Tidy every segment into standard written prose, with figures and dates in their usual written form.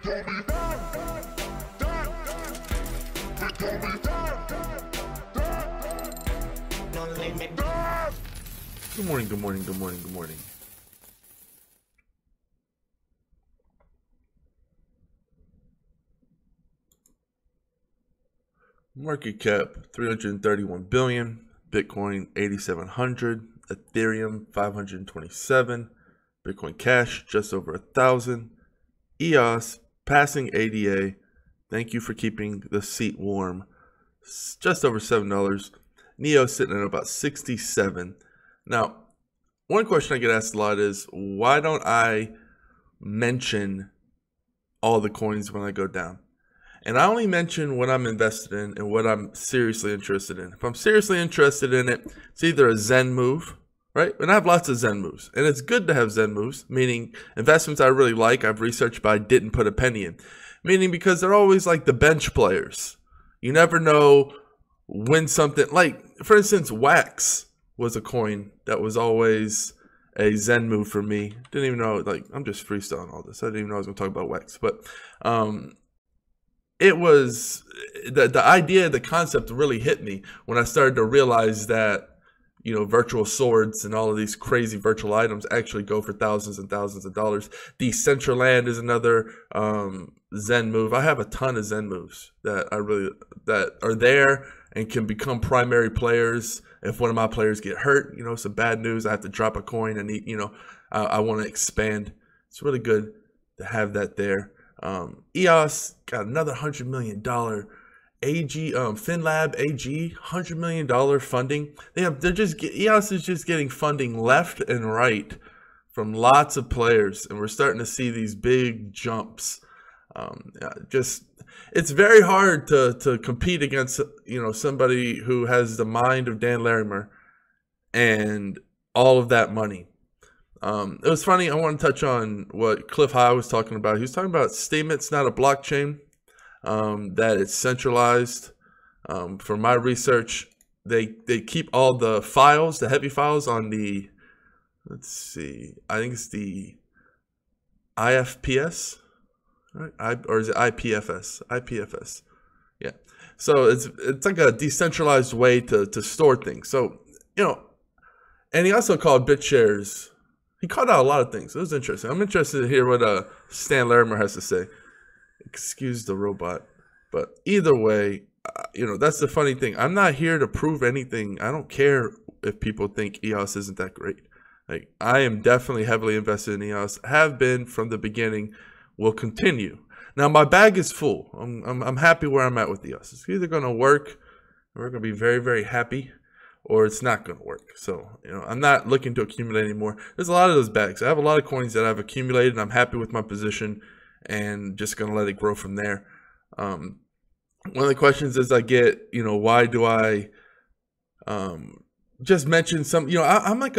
Good morning, good morning, good morning, good morning. Market cap 331 billion, Bitcoin 8,700, Ethereum 527, Bitcoin Cash just over 1,000, EOS passing ADA. Thank you for keeping the seat warm. Just over $7. NEO sitting at about 67. Now, one question I get asked a lot is, why don't I mention all the coins when I go down? And I only mention what I'm invested in and what I'm seriously interested in. If I'm seriously interested in it, it's either a Zen move, right? And I have lots of Zen moves. And it's good to have Zen moves, meaning investments I really like, I've researched, but I didn't put a penny in. Meaning because they're always like the bench players. You never know when something, like, for instance, Wax was a coin that was always a Zen move for me. Didn't even know, like, I'm just freestyling all this. I didn't even know I was going to talk about Wax. But it was, the idea, the concept really hit me when I started to realize that, you know, virtual swords and all of these crazy virtual items actually go for thousands and thousands of dollars. Decentralized is another Zen move. I have a ton of Zen moves that are there and can become primary players. If one of my players get hurt, you know, some bad news, I have to drop a coin and, you know, I want to expand. It's really good to have that there. EOS got another $100 million AG, FinLab AG, $100 million funding. EOS is just getting funding left and right from lots of players, and we're starting to see these big jumps. It's very hard to compete against, you know, somebody who has the mind of Dan Larimer and all of that money. It was funny. I want to touch on what Cliff High was talking about. He was talking about statements, not a blockchain, that it's centralized. For my research, they keep all the files, the heavy files on the, let's see, I think it's the IFPS, right? Or is it IPFS? IPFS. Yeah. So it's like a decentralized way to store things. So, you know, and he also called BitShares. He called out a lot of things. It was interesting. I'm interested to hear what Stan Larimer has to say. Excuse the robot. But either way, you know, that's the funny thing. I'm not here to prove anything. I don't care if people think EOS isn't that great. Like, I am definitely heavily invested in EOS. Have been from the beginning. Will continue. Now, my bag is full. I'm happy where I'm at with EOS. It's either going to work, and we're going to be very, very happy, or it's not going to work. So, you know, I'm not looking to accumulate anymore. There's a lot of those bags. I have a lot of coins that I've accumulated, and I'm happy with my position, and just going to let it grow from there. One of the questions is I get, you know, why do I just mention some, you know, I'm like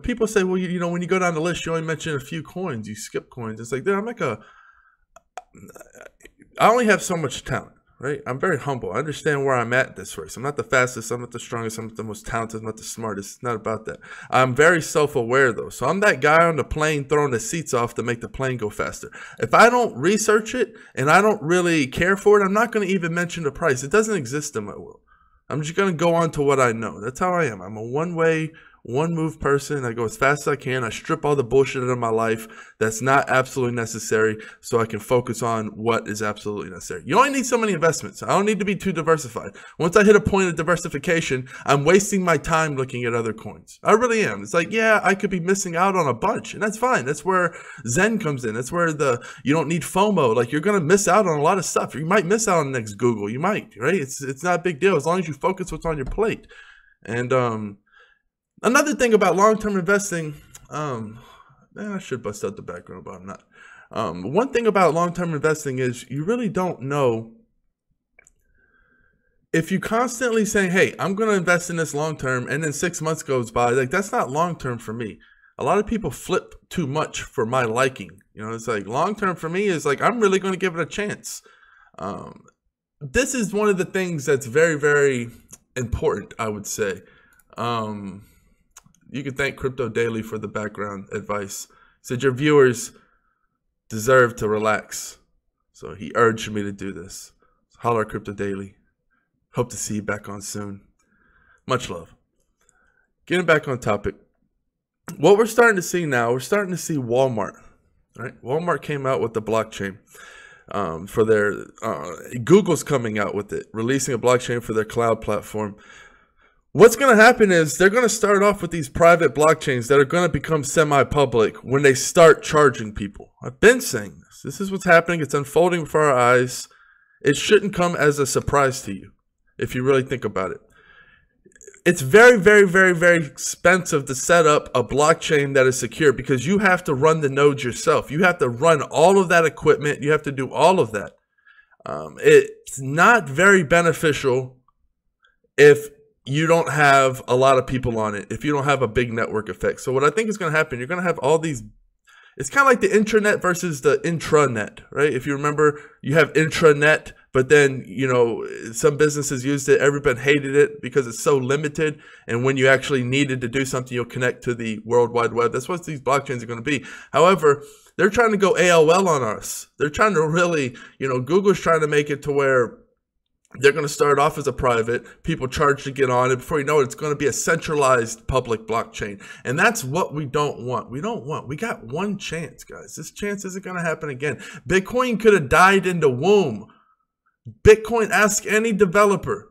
people say, well, you know, when you go down the list, you only mention a few coins, you skip coins. It's like, I'm like I only have so much talent. Right? I'm very humble. I understand where I'm at this race. I'm not the fastest. I'm not the strongest. I'm not the most talented. I'm not the smartest. It's not about that. I'm very self-aware, though. So I'm that guy on the plane throwing the seats off to make the plane go faster. If I don't research it and I don't really care for it, I'm not going to even mention the price. It doesn't exist in my world. I'm just going to go on to what I know. That's how I am. I'm a one-way, one-move person. I go as fast as I can. I strip all the bullshit out of my life that's not absolutely necessary so I can focus on what is absolutely necessary. You only need so many investments. I don't need to be too diversified. Once I hit a point of diversification, I'm wasting my time looking at other coins. I really am. It's like, yeah, I could be missing out on a bunch, and that's fine. That's where Zen comes in. That's where you don't need FOMO. Like, you're going to miss out on a lot of stuff. You might miss out on the next Google. You might, right? It's not a big deal as long as you focus what's on your plate. And, another thing about long-term investing, I should bust out the background, but I'm not. One thing about long-term investing is you really don't know if you constantly saying, hey, I'm going to invest in this long-term, and then 6 months goes by. Like, that's not long-term for me. A lot of people flip too much for my liking. You know, it's like long-term for me is like, I'm really going to give it a chance. This is one of the things that's very, very important, I would say. You can thank Crypto Daily for the background advice. He said your viewers deserve to relax. So he urged me to do this. Holler Crypto Daily. Hope to see you back on soon. Much love. Getting back on topic. What we're starting to see now, we're starting to see Walmart. Right? Walmart came out with the blockchain for their, Google's coming out with it, releasing a blockchain for their cloud platform. What's going to happen is they're going to start off with these private blockchains that are going to become semi-public when they start charging people. I've been saying this. This is what's happening. It's unfolding before our eyes. It shouldn't come as a surprise to you if you really think about it. It's very, very, very, very expensive to set up a blockchain that is secure because you have to run the nodes yourself. You have to run all of that equipment. You have to do all of that. It's not very beneficial if you don't have a lot of people on it, if you don't have a big network effect. So what I think is going to happen, you're going to have all these, it's kind of like the intranet versus the intranet, right? If you remember, you have intranet, but then, you know, some businesses used it, everybody hated it because it's so limited. And when you actually needed to do something, you'll connect to the World Wide Web. That's what these blockchains are going to be. However, they're trying to go AOL on us. They're trying to really, you know, Google's trying to make it to where they're going to start off as a private, people charge to get on it. Before you know it, it's going to be a centralized public blockchain. And that's what we don't want. We got one chance, guys. This chance isn't going to happen again. Bitcoin could have died in the womb. Bitcoin, ask any developer.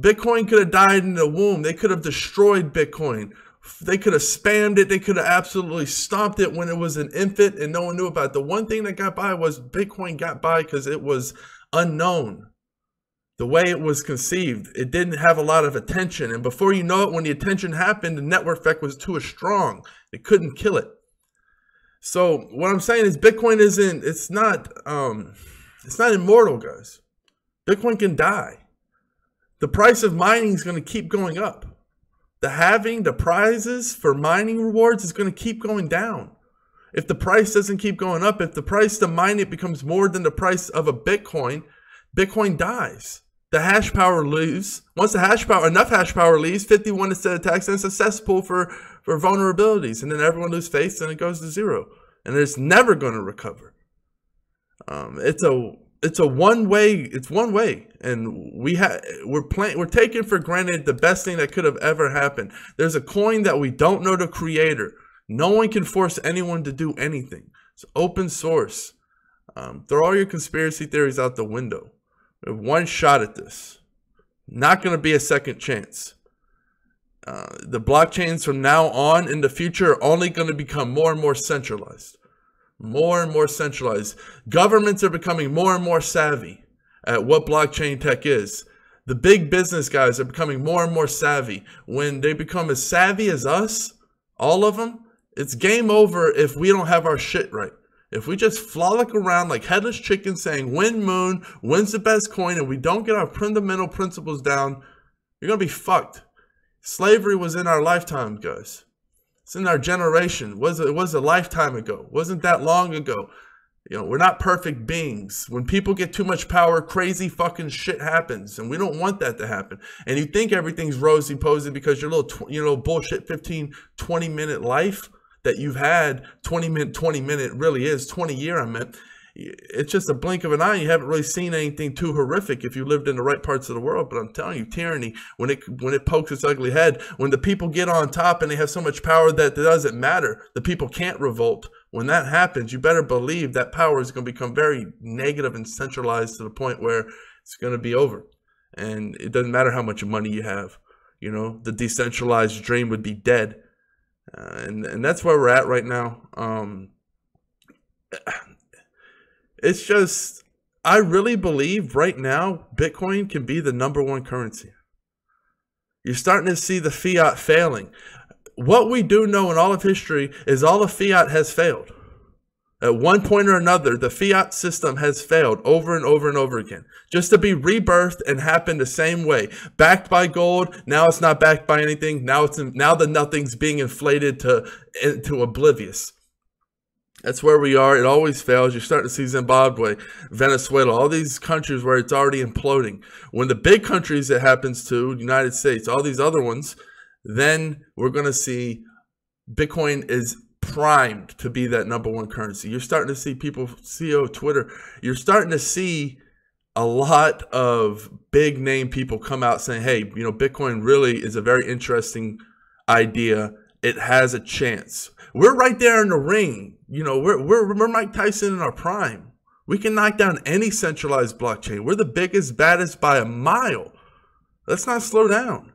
Bitcoin could have died in the womb. They could have destroyed Bitcoin. They could have spammed it. They could have absolutely stomped it when it was an infant and no one knew about it. The one thing that got by was Bitcoin got by because it was unknown. The way it was conceived, it didn't have a lot of attention. And before you know it, when the attention happened, the network effect was too strong. It couldn't kill it. So what I'm saying is Bitcoin it's not immortal, guys. Bitcoin can die. The price of mining is going to keep going up. The prizes for mining rewards is going to keep going down. If the price doesn't keep going up, if the price to mine it becomes more than the price of a Bitcoin, Bitcoin dies. The hash power leaves. Once enough hash power leaves, 51 instead of attacks, and it's a cesspool for vulnerabilities. And then everyone loses faith and it goes to zero. And it's never going to recover. It's one way. And we're taking for granted the best thing that could have ever happened. There's a coin that we don't know the creator. No one can force anyone to do anything. It's open source. Throw all your conspiracy theories out the window. We have one shot at this. Not going to be a second chance. The blockchains from now on in the future are only going to become more and more centralized. More and more centralized. Governments are becoming more and more savvy at what blockchain tech is. The big business guys are becoming more and more savvy. When they become as savvy as us, all of them, it's game over if we don't have our shit right. If we just frolic around like headless chickens saying win moon, when's the best coin, and we don't get our fundamental principles down, you're going to be fucked. Slavery was in our lifetime, guys. It's in our generation. It was a lifetime ago. It wasn't that long ago. You know, we're not perfect beings. When people get too much power, crazy fucking shit happens. And we don't want that to happen. And you think everything's rosy-posy because your little bullshit 15, 20-minute life that you've had, 20 minute really is, 20 year I meant, it's just a blink of an eye. You haven't really seen anything too horrific if you lived in the right parts of the world. But I'm telling you, tyranny, when it pokes its ugly head, when the people get on top and they have so much power that it doesn't matter, the people can't revolt. When that happens, you better believe that power is going to become very negative and centralized to the point where it's going to be over. And it doesn't matter how much money you have. You know, the decentralized dream would be dead. And that's where we're at right now. It's just, I really believe right now Bitcoin can be the #1 currency. You're starting to see the fiat failing. What we do know in all of history is all of fiat has failed. At one point or another, the fiat system has failed over and over and over again. Just to be rebirthed and happen the same way. Backed by gold, now it's not backed by anything. Now the nothing's being inflated to oblivious. That's where we are. It always fails. You're starting to see Zimbabwe, Venezuela, all these countries where it's already imploding. When the big countries it happens to, United States, all these other ones, then we're going to see Bitcoin is primed to be that #1 currency. You're starting to see people, CEO, Twitter, you're starting to see a lot of big name people come out saying, hey, you know, Bitcoin really is a very interesting idea. It has a chance. We're right there in the ring. You know, we're Mike Tyson in our prime. We can knock down any centralized blockchain. We're the biggest, baddest by a mile. Let's not slow down.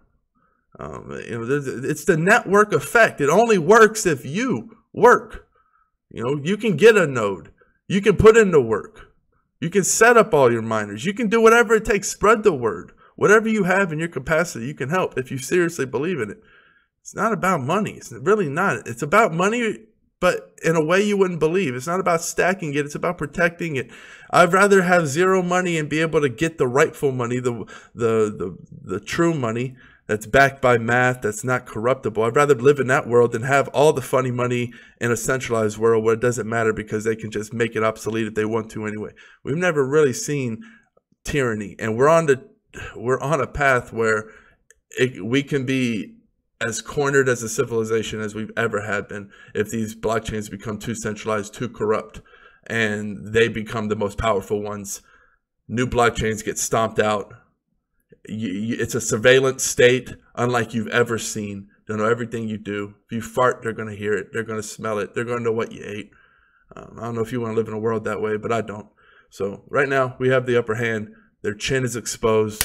You know, it's the network effect. It only works if you work. You know, you can get a node. You can put in the work. You can set up all your miners. You can do whatever it takes. Spread the word. Whatever you have in your capacity, you can help if you seriously believe in it. It's not about money. It's really not. It's about money, but in a way you wouldn't believe. It's not about stacking it. It's about protecting it. I'd rather have zero money and be able to get the rightful money, the true money that's backed by math, that's not corruptible. I'd rather live in that world than have all the funny money in a centralized world where it doesn't matter because they can just make it obsolete if they want to anyway. We've never really seen tyranny, and we're on a path where we can be as cornered as a civilization as we've ever had been if these blockchains become too centralized, too corrupt, and they become the most powerful ones. New blockchains get stomped out. It's a surveillance state unlike you've ever seen. They know everything you do. If you fart, they're going to hear it. They're going to smell it. They're going to know what you ate. I don't know if you want to live in a world that way, but I don't. So right now, we have the upper hand. Their chin is exposed.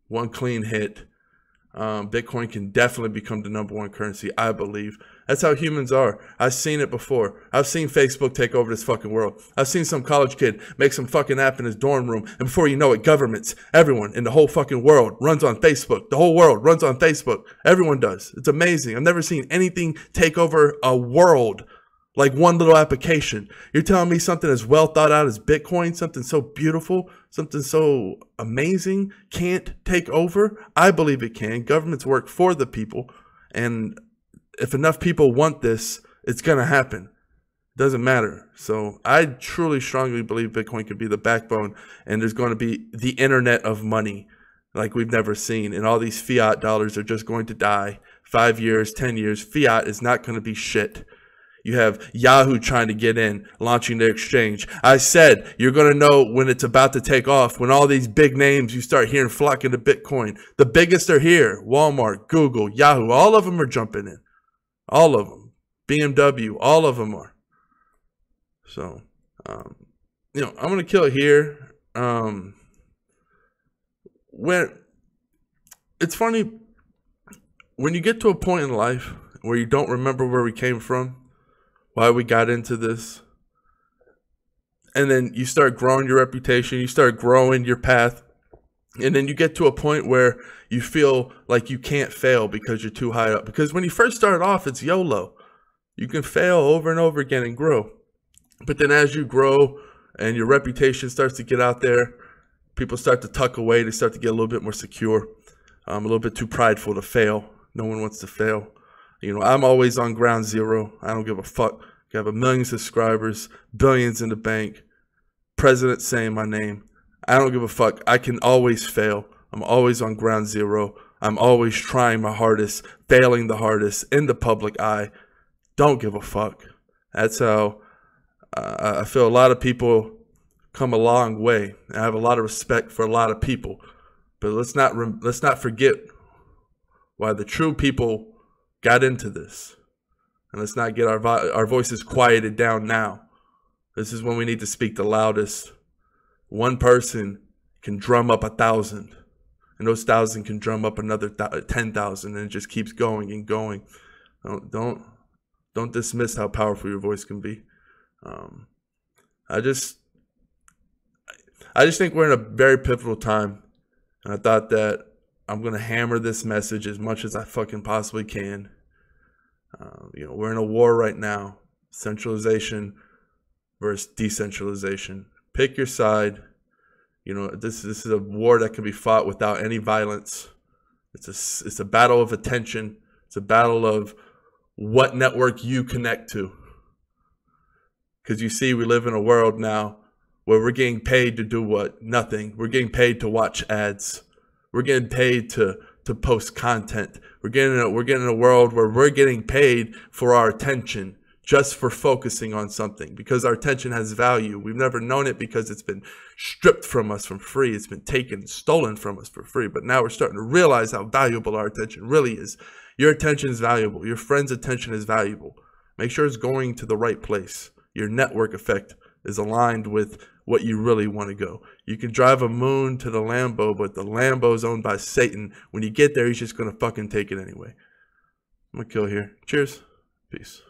One clean hit. Bitcoin can definitely become the #1 currency, I believe. That's how humans are. I've seen it before. I've seen Facebook take over this fucking world. I've seen some college kid make some fucking app in his dorm room, and before you know it, governments, everyone in the whole fucking world runs on Facebook. The whole world runs on Facebook. Everyone does. It's amazing. I've never seen anything take over a world like one little application. You're telling me something as well thought out as Bitcoin, something so beautiful, something so amazing, can't take over? I believe it can. Governments work for the people, and if enough people want this, it's going to happen. It doesn't matter. So I truly, strongly believe Bitcoin could be the backbone, and there's going to be the internet of money like we've never seen, and all these fiat dollars are just going to die. 5 years, 10 years, fiat is not going to be shit. You have Yahoo trying to get in, launching their exchange. I said you're going to know when it's about to take off, when all these big names you start hearing flocking to Bitcoin. The biggest are here. Walmart, Google, Yahoo, all of them are jumping in. All of them. BMW, all of them are. So, you know, I'm going to kill it here. When it's funny, when you get to a point in life where you don't remember where we came from, why we got into this, and then you start growing your reputation, you start growing your path, and then you get to a point where you feel like you can't fail because you're too high up. Because when you first start off, it's YOLO. You can fail over and over again and grow. But then as you grow and your reputation starts to get out there, people start to tuck away. They start to get a little bit more secure, a little bit too prideful to fail. No one wants to fail. You know, I'm always on ground zero. I don't give a fuck. I have 1 million subscribers, billions in the bank, president saying my name. I don't give a fuck. I can always fail. I'm always on ground zero. I'm always trying my hardest, failing the hardest in the public eye. Don't give a fuck. That's how I feel a lot of people come a long way. I have a lot of respect for a lot of people. But let's not forget why the true people got into this, and let's not get our voices quieted down now. This is when we need to speak the loudest. One person can drum up 1,000, and those 1,000 can drum up another 10,000, and it just keeps going and going. Don't dismiss how powerful your voice can be. I just think we're in a very pivotal time, and I thought that I'm going to hammer this message as much as I fucking possibly can. You know, we're in a war right now. Centralization versus decentralization. Pick your side. You know, this is a war that can be fought without any violence. It's a battle of attention. It's a battle of what network you connect to. Because you see, we live in a world now where we're getting paid to do what? Nothing. We're getting paid to watch ads. We're getting paid to post content. We're getting in a world where we're getting paid for our attention. just for focusing on something, because our attention has value. We've never known it because it's been stripped from us for free. It's been taken, stolen from us for free. But now we're starting to realize how valuable our attention really is. Your attention is valuable. Your friend's attention is valuable. Make sure it's going to the right place. Your network effect is aligned with what you really want to go. You can drive a moon to the Lambo, but the Lambo is owned by Satan. When you get there, he's just going to fucking take it anyway. I'm going to kill here. Cheers. Peace.